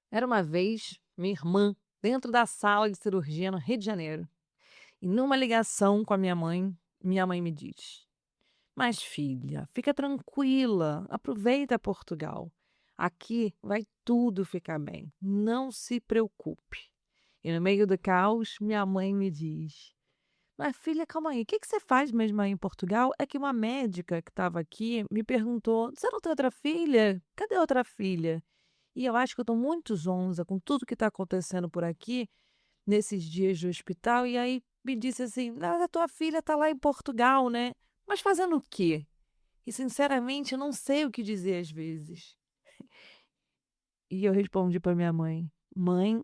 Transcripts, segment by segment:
Era uma vez minha irmã dentro da sala de cirurgia no Rio de Janeiro. E numa ligação com a minha mãe me diz: Mas filha, fica tranquila, aproveita Portugal. Aqui vai tudo ficar bem, não se preocupe. E no meio do caos, minha mãe me diz: Mas filha, calma aí, o que você faz mesmo aí em Portugal? É que uma médica que estava aqui me perguntou: Você não tem outra filha? Cadê a outra filha? E eu acho que eu estou muito zonza com tudo que está acontecendo por aqui, nesses dias de hospital, e aí me disse assim: "Ah, a tua filha está lá em Portugal, né? Mas fazendo o quê?" E sinceramente eu não sei o que dizer às vezes. E eu respondi para minha mãe: "Mãe,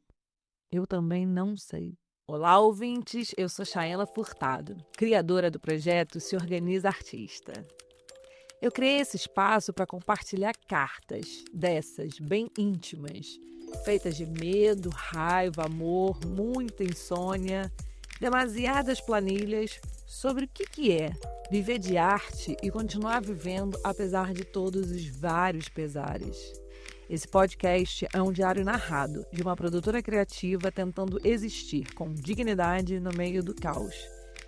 eu também não sei." Olá, ouvintes, eu sou Chaela Furtado, criadora do projeto Se Organiza Artista. Eu criei esse espaço para compartilhar cartas dessas, bem íntimas, feitas de medo, raiva, amor, muita insônia, demasiadas planilhas sobre o que é viver de arte e continuar vivendo apesar de todos os vários pesares. Esse podcast é um diário narrado de uma produtora criativa tentando existir com dignidade no meio do caos.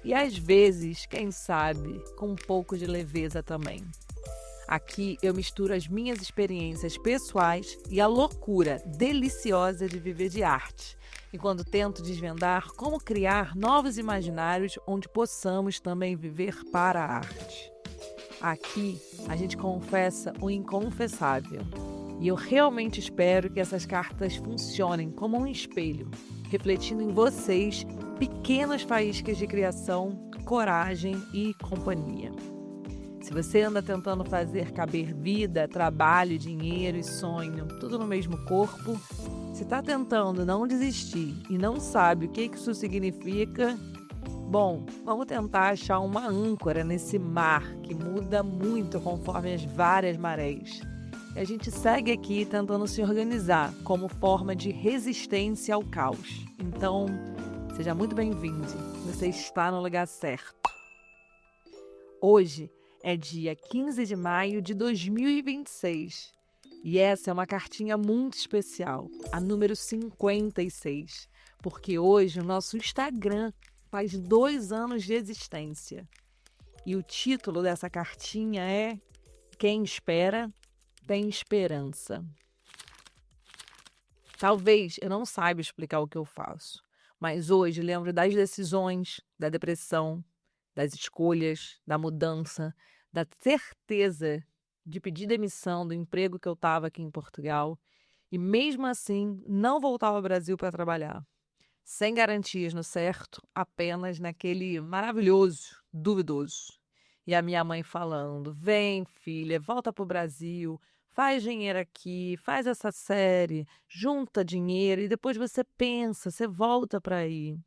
E às vezes, quem sabe, com um pouco de leveza também. Aqui eu misturo as minhas experiências pessoais e a loucura deliciosa de viver de arte, enquanto tento desvendar como criar novos imaginários onde possamos também viver para a arte. Aqui a gente confessa o inconfessável. E eu realmente espero que essas cartas funcionem como um espelho, refletindo em vocês pequenas faíscas de criação, coragem e companhia. Se você anda tentando fazer caber vida, trabalho, dinheiro e sonho, tudo no mesmo corpo, se está tentando não desistir e não sabe o que isso significa, bom, vamos tentar achar uma âncora nesse mar que muda muito conforme as várias marés. E a gente segue aqui tentando se organizar como forma de resistência ao caos. Então, seja muito bem-vindo. Você está no lugar certo. Hoje é dia 15 de maio de 2026 e essa é uma cartinha muito especial, a número 56, porque hoje o nosso Instagram faz 2 anos de existência. E o título dessa cartinha é Quem espera, tem esperança. Talvez eu não saiba explicar o que eu faço, mas hoje lembro das decisões, da depressão, das escolhas, da mudança, da certeza de pedir demissão do emprego que eu estava aqui em Portugal e mesmo assim não voltar ao Brasil para trabalhar, sem garantias no certo, apenas naquele maravilhoso, duvidoso. E a minha mãe falando: "Vem, filha, volta para o Brasil, faz dinheiro aqui, faz essa série, junta dinheiro e depois você pensa, você volta para aí."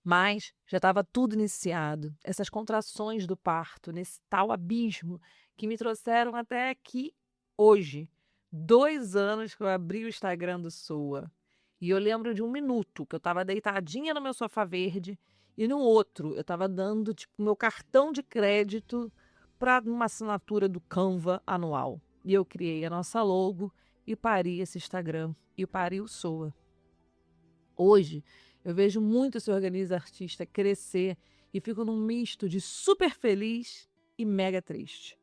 Mas já estava tudo iniciado, essas contrações do parto, nesse tal abismo que me trouxeram até aqui hoje. 2 anos que eu abri o Instagram do Soa. E eu lembro de um minuto que eu estava deitadinha no meu sofá verde e no outro eu estava dando tipo meu cartão de crédito para uma assinatura do Canva anual. E eu criei a nossa logo e pari esse Instagram e pari o Soa. Hoje, eu vejo muito esse Organiza Artista crescer e fico num misto de super feliz e mega triste.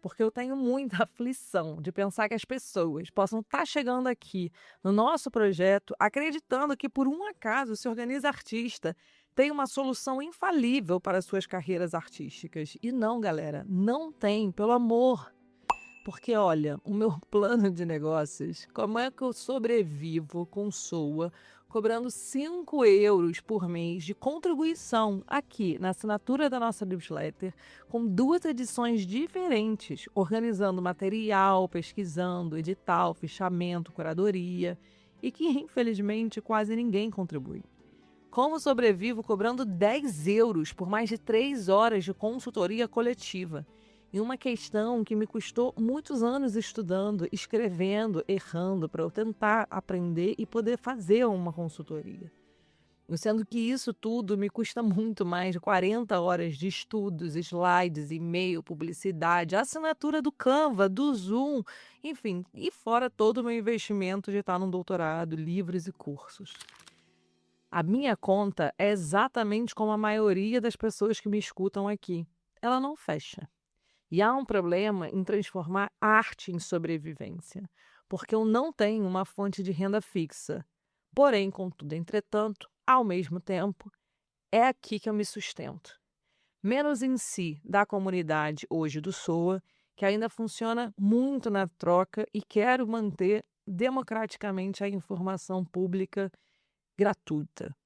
Porque eu tenho muita aflição de pensar que as pessoas possam estar chegando aqui no nosso projeto acreditando que, por um acaso, se Organiza Artista tem uma solução infalível para suas carreiras artísticas. E não, galera, não tem, pelo amor. Porque, olha, o meu plano de negócios, como é que eu sobrevivo com Soa cobrando 5 euros por mês de contribuição aqui na assinatura da nossa newsletter, com 2 edições diferentes, organizando material, pesquisando, edital, fichamento, curadoria, e que infelizmente quase ninguém contribui. Como sobrevivo cobrando 10 euros por mais de 3 horas de consultoria coletiva? E uma questão que me custou muitos anos estudando, escrevendo, errando, para eu tentar aprender e poder fazer uma consultoria. Sendo que isso tudo me custa muito mais de 40 horas de estudos, slides, e-mail, publicidade, assinatura do Canva, do Zoom, enfim, e fora todo o meu investimento de estar num doutorado, livros e cursos. A minha conta é exatamente como a maioria das pessoas que me escutam aqui. Ela não fecha. E há um problema em transformar arte em sobrevivência, porque eu não tenho uma fonte de renda fixa. Porém, contudo, entretanto, ao mesmo tempo, é aqui que eu me sustento. Menos em si da comunidade hoje do SOA, que ainda funciona muito na troca e quero manter democraticamente a informação pública gratuita.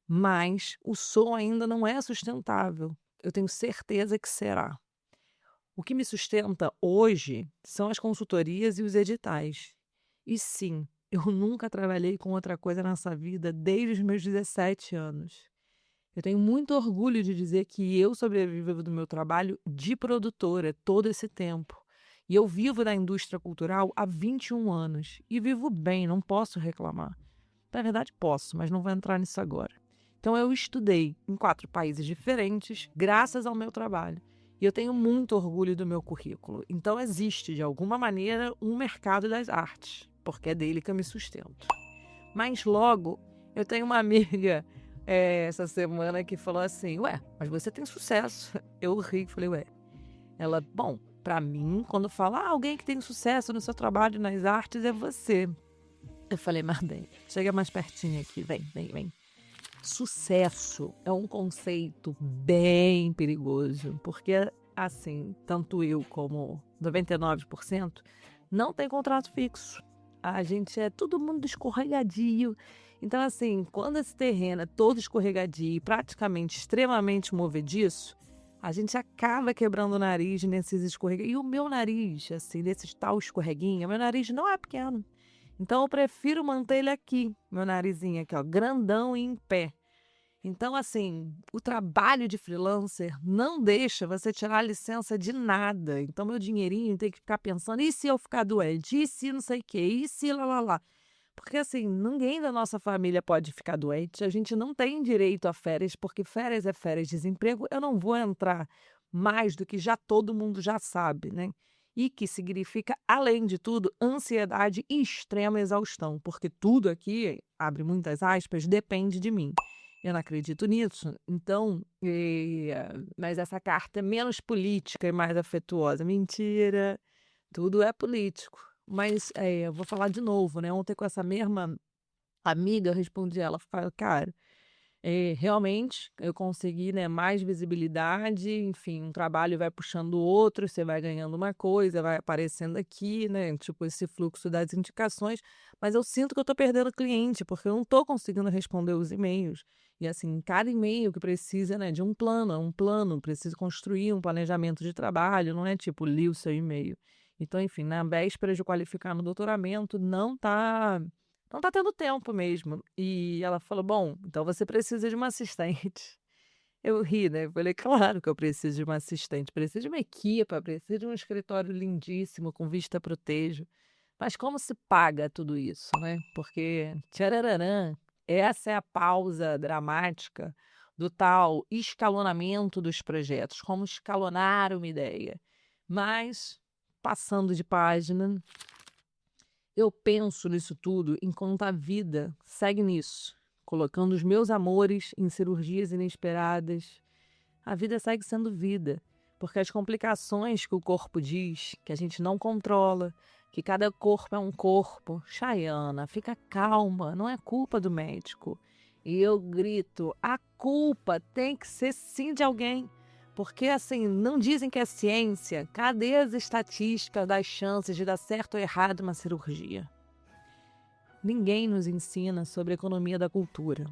Mas o SOA ainda não é sustentável. Eu tenho certeza que será. O que me sustenta hoje são as consultorias e os editais. E sim, eu nunca trabalhei com outra coisa nessa vida desde os meus 17 anos. Eu tenho muito orgulho de dizer que eu sobrevivo do meu trabalho de produtora todo esse tempo. E eu vivo da indústria cultural há 21 anos. E vivo bem, não posso reclamar. Na verdade, posso, mas não vou entrar nisso agora. Então, eu estudei em 4 países diferentes, graças ao meu trabalho. E eu tenho muito orgulho do meu currículo. Então, existe, de alguma maneira, um mercado das artes, porque é dele que eu me sustento. Mas logo, eu tenho uma amiga essa semana que falou assim: Ué, mas você tem sucesso. Eu ri e falei: Ué. Ela, bom, pra mim, quando fala alguém que tem sucesso no seu trabalho nas artes é você. Eu falei: Mas bem, chega mais pertinho aqui, vem. Sucesso é um conceito bem perigoso, porque, assim, tanto eu como 99% não tem contrato fixo. A gente é todo mundo escorregadio. Então, assim, quando esse terreno é todo escorregadio e praticamente extremamente movediço, a gente acaba quebrando o nariz nesses escorregadios. E o meu nariz, assim, desses tal escorreguinha, meu nariz não é pequeno. Então, eu prefiro manter ele aqui, meu narizinho aqui, ó, grandão e em pé. Então, assim, o trabalho de freelancer não deixa você tirar a licença de nada. Então, meu dinheirinho tem que ficar pensando, e se eu ficar doente? E se não sei o quê? E se lá? Porque, assim, ninguém da nossa família pode ficar doente. A gente não tem direito a férias, porque férias é férias. Desemprego, eu não vou entrar mais do que já todo mundo já sabe, né? E que significa, além de tudo, ansiedade e extrema exaustão, porque tudo aqui, abre muitas aspas, depende de mim. Eu não acredito nisso. Então, mas essa carta é menos política e mais afetuosa. Mentira, tudo é político. Mas eu vou falar de novo, né? Ontem com essa mesma amiga, eu respondi ela, falei, cara, realmente eu consegui, né, mais visibilidade, enfim, um trabalho vai puxando o outro, você vai ganhando uma coisa, vai aparecendo aqui, né, tipo esse fluxo das indicações, mas eu sinto que eu tô perdendo cliente, porque eu não tô conseguindo responder os e-mails. E assim, cada e-mail que precisa, né, de um plano, precisa construir um planejamento de trabalho, não é tipo, li o seu e-mail. Então, enfim, na véspera de qualificar no doutoramento, não tá tendo tempo mesmo. E ela falou: "Bom, então você precisa de uma assistente". Eu ri, né, eu falei: "Claro que eu preciso de uma assistente, preciso de uma equipa, preciso de um escritório lindíssimo com vista para o Tejo". Mas como se paga tudo isso, né? Porque tchararã, essa é a pausa dramática do tal escalonamento dos projetos, como escalonar uma ideia. Mas, passando de página, eu penso nisso tudo enquanto a vida segue nisso, colocando os meus amores em cirurgias inesperadas. A vida segue sendo vida, porque as complicações que o corpo diz, que a gente não controla, que cada corpo é um corpo. Chayana, fica calma, não é culpa do médico. E eu grito, a culpa tem que ser sim de alguém. Porque, assim, não dizem que é ciência. Cadê as estatísticas das chances de dar certo ou errado uma cirurgia? Ninguém nos ensina sobre a economia da cultura.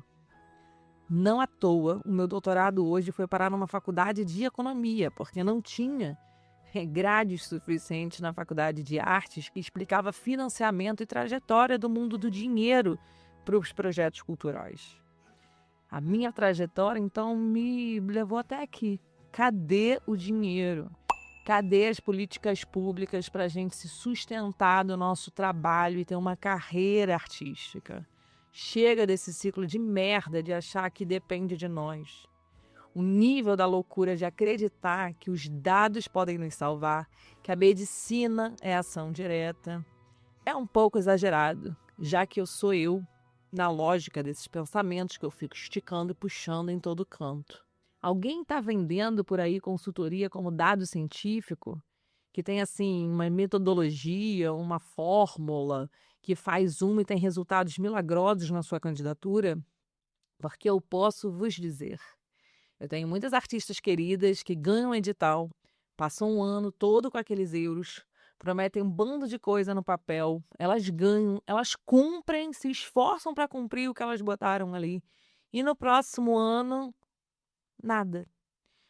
Não à toa, o meu doutorado hoje foi parar numa faculdade de economia, porque não tinha grades suficientes na faculdade de artes que explicava financiamento e trajetória do mundo do dinheiro para os projetos culturais. A minha trajetória, então, me levou até aqui. Cadê o dinheiro? Cadê as políticas públicas para a gente se sustentar do nosso trabalho e ter uma carreira artística? Chega desse ciclo de merda de achar que depende de nós. O nível da loucura de acreditar que os dados podem nos salvar, que a medicina é ação direta, é um pouco exagerado, já que eu sou eu, na lógica desses pensamentos que eu fico esticando e puxando em todo canto. Alguém está vendendo por aí consultoria como dado científico, que tem assim uma metodologia, uma fórmula, que faz uma e tem resultados milagrosos na sua candidatura? Porque eu posso vos dizer, eu tenho muitas artistas queridas que ganham edital, passam um ano todo com aqueles euros, prometem um bando de coisa no papel, elas ganham, elas cumprem, se esforçam para cumprir o que elas botaram ali. E no próximo ano, nada.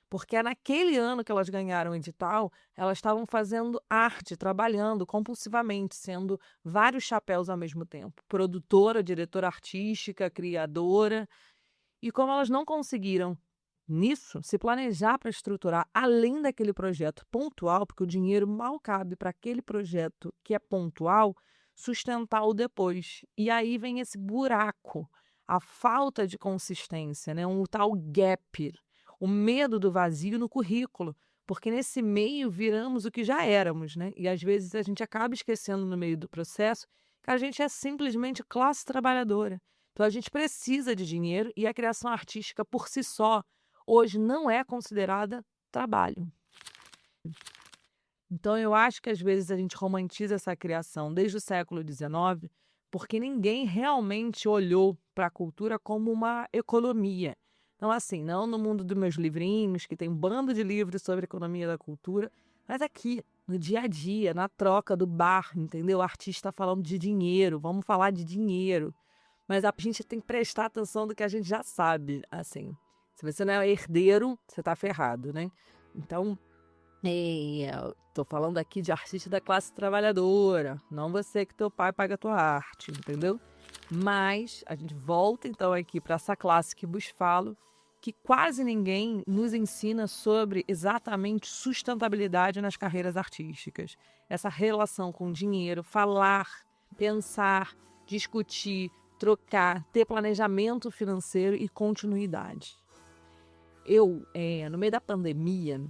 Porque é naquele ano que elas ganharam o edital, elas estavam fazendo arte, trabalhando compulsivamente, sendo vários chapéus ao mesmo tempo. Produtora, diretora artística, criadora. E como elas não conseguiram, nisso, se planejar para estruturar além daquele projeto pontual, porque o dinheiro mal cabe para aquele projeto que é pontual, sustentar o depois. E aí vem esse buraco, a falta de consistência, né? Um tal gap, o medo do vazio no currículo, porque nesse meio viramos o que já éramos, né? E às vezes a gente acaba esquecendo no meio do processo que a gente é simplesmente classe trabalhadora. Então a gente precisa de dinheiro e a criação artística por si só hoje não é considerada trabalho. Então eu acho que às vezes a gente romantiza essa criação desde o século XIX porque ninguém realmente olhou para a cultura como uma economia. Então assim, não no mundo dos meus livrinhos, que tem um bando de livros sobre economia da cultura, mas aqui, no dia a dia, na troca do bar, entendeu? O artista falando de dinheiro, vamos falar de dinheiro. Mas a gente tem que prestar atenção do que a gente já sabe, assim. Se você não é herdeiro, você tá ferrado, né? Então, tô falando aqui de artista da classe trabalhadora, não você que teu pai paga a tua arte, entendeu? Mas a gente volta então aqui para essa classe que vos falo, que quase ninguém nos ensina sobre exatamente sustentabilidade nas carreiras artísticas. Essa relação com o dinheiro, falar, pensar, discutir, trocar, ter planejamento financeiro e continuidade. Eu, no meio da pandemia,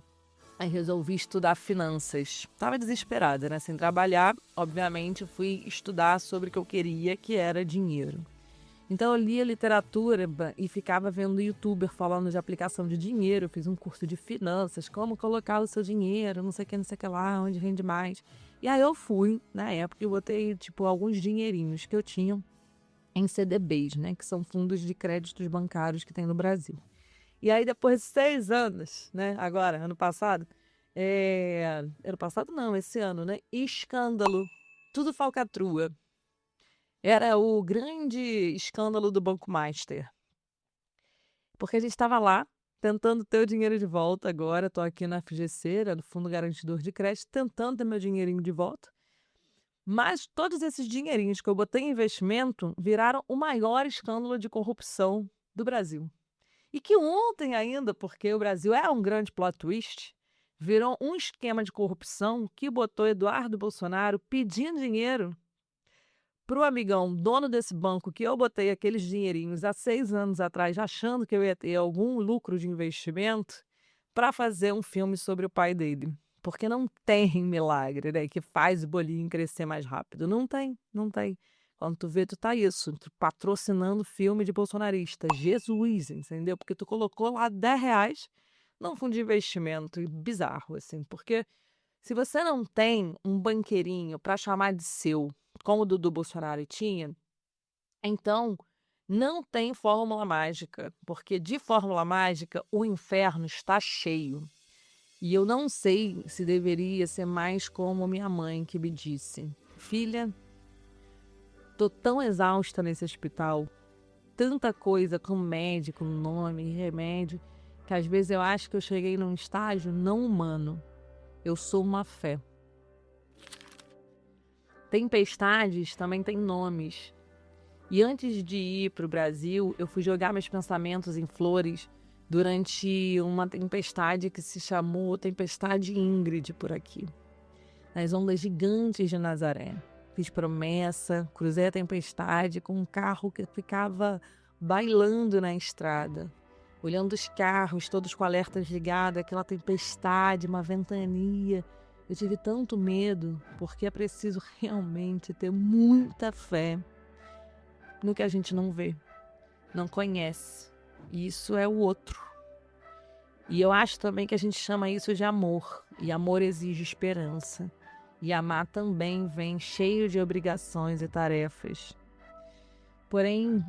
aí resolvi estudar finanças. Estava desesperada, né? Sem trabalhar, obviamente, fui estudar sobre o que eu queria, que era dinheiro. Então eu lia literatura e ficava vendo youtuber falando de aplicação de dinheiro. Eu fiz um curso de finanças, como colocar o seu dinheiro, não sei o que lá, onde rende mais. E aí eu fui, na época, eu botei, tipo, alguns dinheirinhos que eu tinha em CDBs, né? Que são fundos de créditos bancários que tem no Brasil. E aí, depois de 6 anos, né? Agora, ano passado, ano passado não, esse ano, né? Escândalo, tudo falcatrua. Era o grande escândalo do Banco Master. Porque a gente estava lá, tentando ter o dinheiro de volta agora, estou aqui na FGC, no Fundo Garantidor de Crédito, tentando ter meu dinheirinho de volta. Mas todos esses dinheirinhos que eu botei em investimento viraram o maior escândalo de corrupção do Brasil. E que ontem ainda, porque o Brasil é um grande plot twist, virou um esquema de corrupção que botou Eduardo Bolsonaro pedindo dinheiro para o amigão dono desse banco que eu botei aqueles dinheirinhos há 6 anos atrás, achando que eu ia ter algum lucro de investimento, para fazer um filme sobre o pai dele. Porque não tem milagre, né, que faz o bolinho crescer mais rápido. Não tem, não tem. Quando tu vê, tu tá isso, tu patrocinando filme de bolsonarista. Jesus, entendeu? Porque tu colocou lá R$ 10 num fundo de investimento. E bizarro, assim. Porque se você não tem um banqueirinho para chamar de seu, como o Dudu Bolsonaro tinha, então não tem fórmula mágica. Porque de fórmula mágica, o inferno está cheio. E eu não sei se deveria ser mais como minha mãe que me disse: filha, tô tão exausta nesse hospital, tanta coisa com médico, nome, remédio, que às vezes eu acho que eu cheguei num estágio não humano. Eu sou uma fé. Tempestades também têm nomes. E antes de ir para o Brasil, eu fui jogar meus pensamentos em flores durante uma tempestade que se chamou Tempestade Ingrid por aqui, nas ondas gigantes de Nazaré. fiz promessa, cruzei a tempestade com um carro que ficava bailando na estrada, olhando os carros, todos com alertas ligados, aquela tempestade, uma ventania. Eu tive tanto medo, porque é preciso realmente ter muita fé no que a gente não vê, não conhece. E isso é o outro. E eu acho também que a gente chama isso de amor. E amor exige esperança. E amar também vem cheio de obrigações e tarefas. Porém,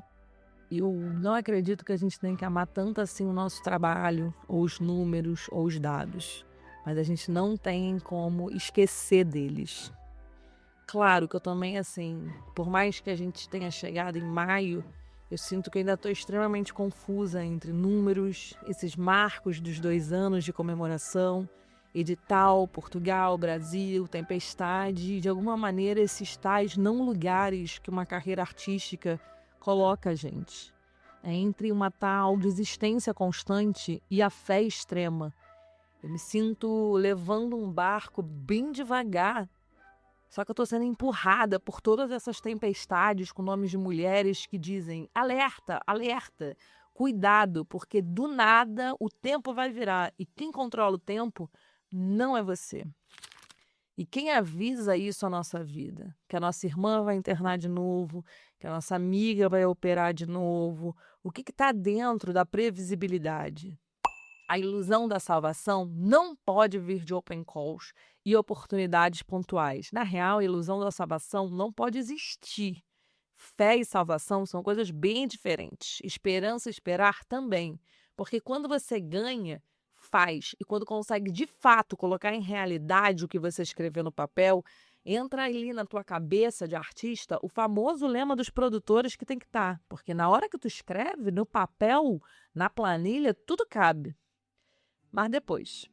eu não acredito que a gente tenha que amar tanto assim o nosso trabalho, ou os números, ou os dados. Mas a gente não tem como esquecer deles. Claro que eu também, assim, por mais que a gente tenha chegado em maio, eu sinto que ainda estou extremamente confusa entre números, esses marcos dos 2 anos de comemoração, edital, Portugal, Brasil, tempestade, e de alguma maneira esses tais não lugares que uma carreira artística coloca a gente. É entre uma tal desistência constante e a fé extrema. Eu me sinto levando um barco bem devagar, só que eu tô sendo empurrada por todas essas tempestades com nomes de mulheres que dizem: alerta, alerta, cuidado, porque do nada o tempo vai virar e quem controla o tempo não é você. E quem avisa isso à nossa vida? Que a nossa irmã vai internar de novo, que a nossa amiga vai operar de novo. O que está dentro da previsibilidade? A ilusão da salvação não pode vir de open calls e oportunidades pontuais. Na real, a ilusão da salvação não pode existir. Fé e salvação são coisas bem diferentes. Esperança e esperar também. Porque quando você ganha, faz. E quando consegue de fato colocar em realidade o que você escreveu no papel, entra ali na tua cabeça de artista o famoso lema dos produtores que tem que estar. Porque na hora que tu escreve, no papel, na planilha, tudo cabe. Mas depois,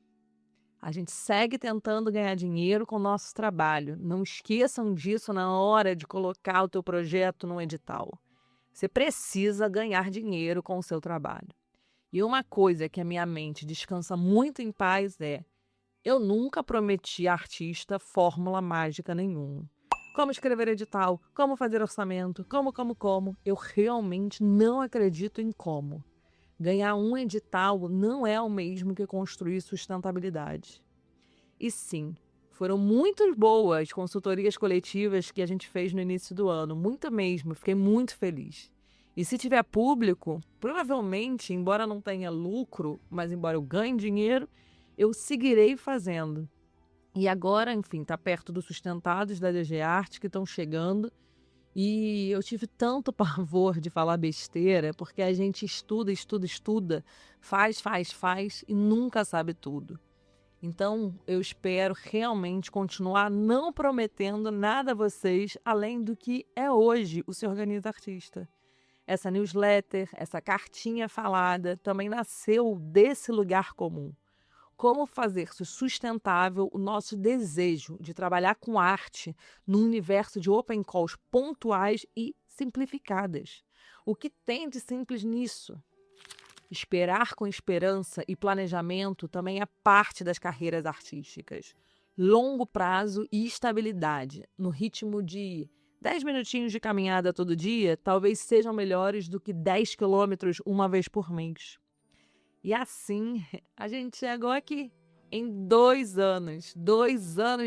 a gente segue tentando ganhar dinheiro com o nosso trabalho. Não esqueçam disso na hora de colocar o teu projeto no edital. Você precisa ganhar dinheiro com o seu trabalho. E uma coisa que a minha mente descansa muito em paz é: eu nunca prometi a artista fórmula mágica nenhuma. Como escrever edital, como fazer orçamento, como. Eu realmente não acredito em como. Ganhar um edital não é o mesmo que construir sustentabilidade. E sim, foram muito boas consultorias coletivas que a gente fez no início do ano, muito mesmo, fiquei muito feliz. E se tiver público, provavelmente, embora não tenha lucro, mas embora eu ganhe dinheiro, eu seguirei fazendo. E agora, enfim, está perto dos sustentados da DG Arte que estão chegando. E eu tive tanto pavor de falar besteira, porque a gente estuda, faz e nunca sabe tudo. Então, eu espero realmente continuar não prometendo nada a vocês além do que é hoje o Se Organiza Artista. Essa newsletter, essa cartinha falada, também nasceu desse lugar comum. Como fazer-se sustentável o nosso desejo de trabalhar com arte num universo de open calls pontuais e simplificadas. O que tem de simples nisso? Esperar com esperança e planejamento também é parte das carreiras artísticas. Longo prazo e estabilidade, no ritmo de 10 minutinhos de caminhada todo dia, talvez sejam melhores do que 10 quilômetros uma vez por mês. E assim, a gente chegou aqui. Em 2 anos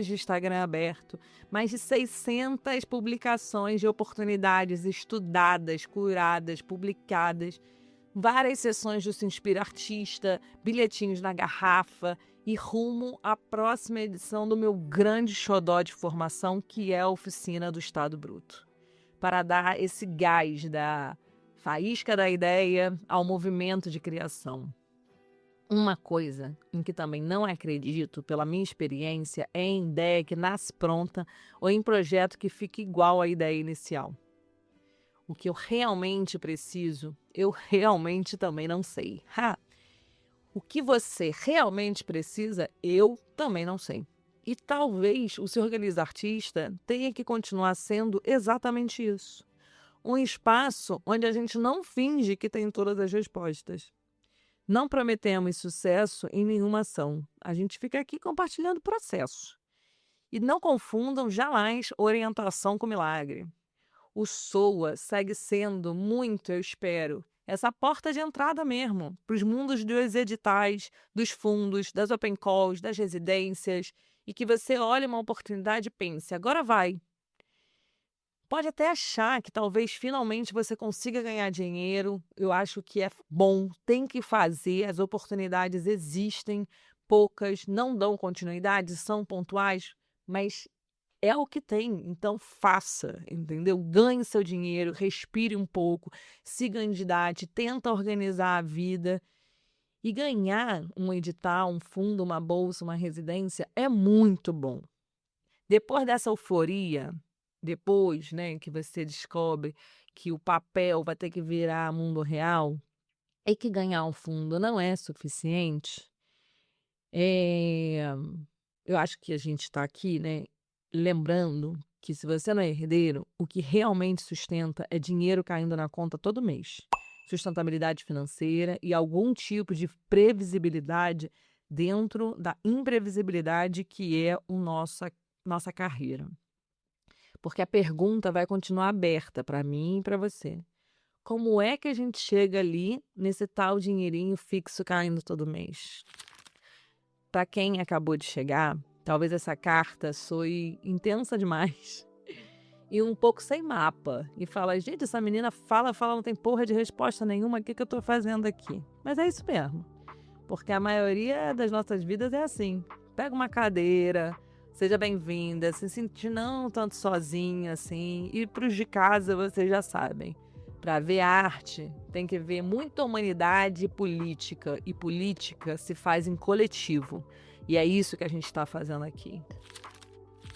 de Instagram aberto, mais de 600 publicações de oportunidades estudadas, curadas, publicadas, várias sessões do Se Inspira Artista, bilhetinhos na garrafa e rumo à próxima edição do meu grande xodó de formação, que é a Oficina do Estado Bruto. Para dar esse gás da faísca da ideia ao movimento de criação. Uma coisa em que também não acredito, pela minha experiência, é em ideia que nasce pronta ou em projeto que fica igual à ideia inicial. O que eu realmente preciso, eu realmente também não sei. O que você realmente precisa, eu também não sei. E talvez o Se Organiza Artista tenha que continuar sendo exatamente isso. Um espaço onde a gente não finge que tem todas as respostas. Não prometemos sucesso em nenhuma ação. A gente fica aqui compartilhando o processo. E não confundam jamais orientação com milagre. O SOA segue sendo muito, eu espero, essa porta de entrada mesmo para os mundos dos editais, dos fundos, das open calls, das residências, e que você olhe uma oportunidade e pense, agora vai. Pode até achar que talvez finalmente você consiga ganhar dinheiro, eu acho que é bom, tem que fazer, as oportunidades existem, poucas, não dão continuidade, são pontuais, mas é o que tem, então faça, entendeu? Ganhe seu dinheiro, respire um pouco, se candidate, tenta organizar a vida. E ganhar um edital, um fundo, uma bolsa, uma residência é muito bom. Depois dessa euforia, depois, né, que você descobre que o papel vai ter que virar mundo real, é que ganhar um fundo não é suficiente. Eh, eu acho que a gente está aqui, né, lembrando que se você não é herdeiro, o que realmente sustenta é dinheiro caindo na conta todo mês. Sustentabilidade financeira e algum tipo de previsibilidade dentro da imprevisibilidade que é o nossa carreira. Porque a pergunta vai continuar aberta para mim e para você. Como é que a gente chega ali nesse tal dinheirinho fixo caindo todo mês? Para quem acabou de chegar, talvez essa carta soe intensa demais e um pouco sem mapa. E fala, gente, essa menina fala, não tem porra de resposta nenhuma, o que eu tô fazendo aqui? Mas é isso mesmo, porque a maioria das nossas vidas é assim. Pega uma cadeira, seja bem-vinda, se sentir não tanto sozinha assim, e para os de casa vocês já sabem. Para ver arte, tem que ver muita humanidade e política se faz em coletivo. E é isso que a gente está fazendo aqui.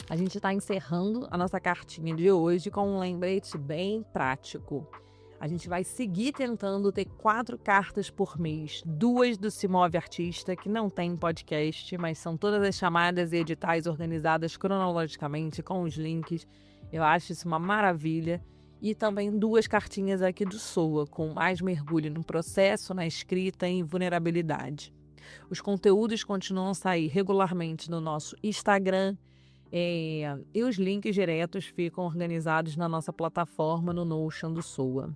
A gente está encerrando a nossa cartinha de hoje com um lembrete bem prático. A gente vai seguir tentando ter 4 cartas por mês. 2 do Se Move Artista, que não tem podcast, mas são todas as chamadas e editais organizadas cronologicamente com os links. Eu acho isso uma maravilha. E também 2 cartinhas aqui do SOA, com mais mergulho no processo, na escrita e em vulnerabilidade. Os conteúdos continuam a sair regularmente no nosso Instagram, e os links diretos ficam organizados na nossa plataforma no Notion do SOA.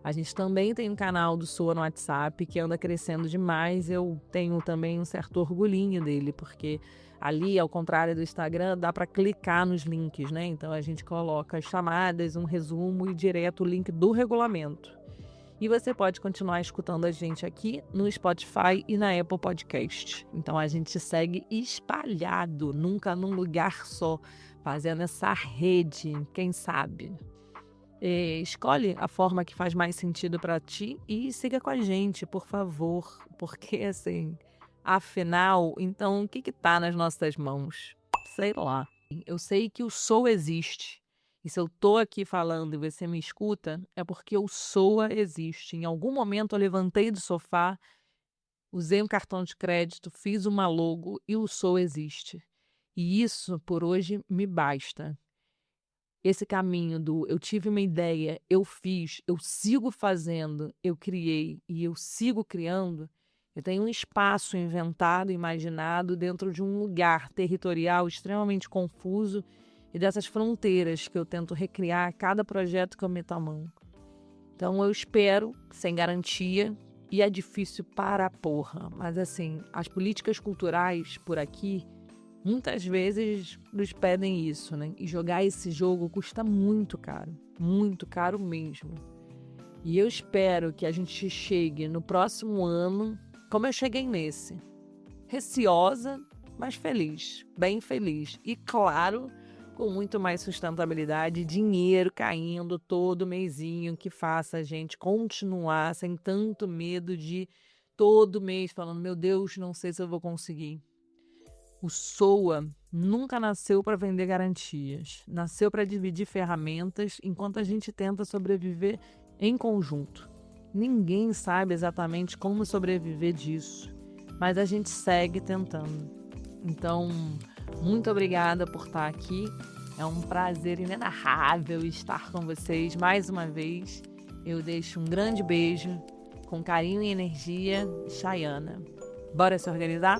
A gente também tem um canal do SOA no WhatsApp que anda crescendo demais. Eu tenho também um certo orgulhinho dele, porque ali, ao contrário do Instagram, dá para clicar nos links, né? Então a gente coloca as chamadas, um resumo e direto o link do regulamento. E você pode continuar escutando a gente aqui no Spotify e na Apple Podcast. Então a gente segue espalhado, nunca num lugar só, fazendo essa rede, quem sabe. Escolhe a forma que faz mais sentido para ti e siga com a gente, por favor. Porque assim, afinal, então o que tá nas nossas mãos? Sei lá. Eu sei que o SOA existe. E se eu tô aqui falando e você me escuta, é porque o SOA existe. Em algum momento eu levantei do sofá, usei um cartão de crédito, fiz uma logo e o SOA existe. E isso por hoje me basta. Esse caminho do eu tive uma ideia, eu fiz, eu sigo fazendo, eu criei e eu sigo criando, eu tenho um espaço inventado, imaginado dentro de um lugar territorial extremamente confuso e dessas fronteiras que eu tento recriar a cada projeto que eu meto a mão. Então eu espero, sem garantia, e é difícil para a porra, mas assim, as políticas culturais por aqui muitas vezes nos pedem isso, né? E jogar esse jogo custa muito caro mesmo. E eu espero que a gente chegue no próximo ano, como eu cheguei nesse. Receosa, mas feliz, bem feliz. E claro, com muito mais sustentabilidade, dinheiro caindo todo mesinho, que faça a gente continuar sem tanto medo de todo mês falando, meu Deus, não sei se eu vou conseguir. O SOA nunca nasceu para vender garantias, nasceu para dividir ferramentas enquanto a gente tenta sobreviver em conjunto. Ninguém sabe exatamente como sobreviver disso, mas a gente segue tentando. Então, muito obrigada por estar aqui. É um prazer inenarrável estar com vocês mais uma vez. Eu deixo um grande beijo, com carinho e energia, Chayana. Bora se organizar?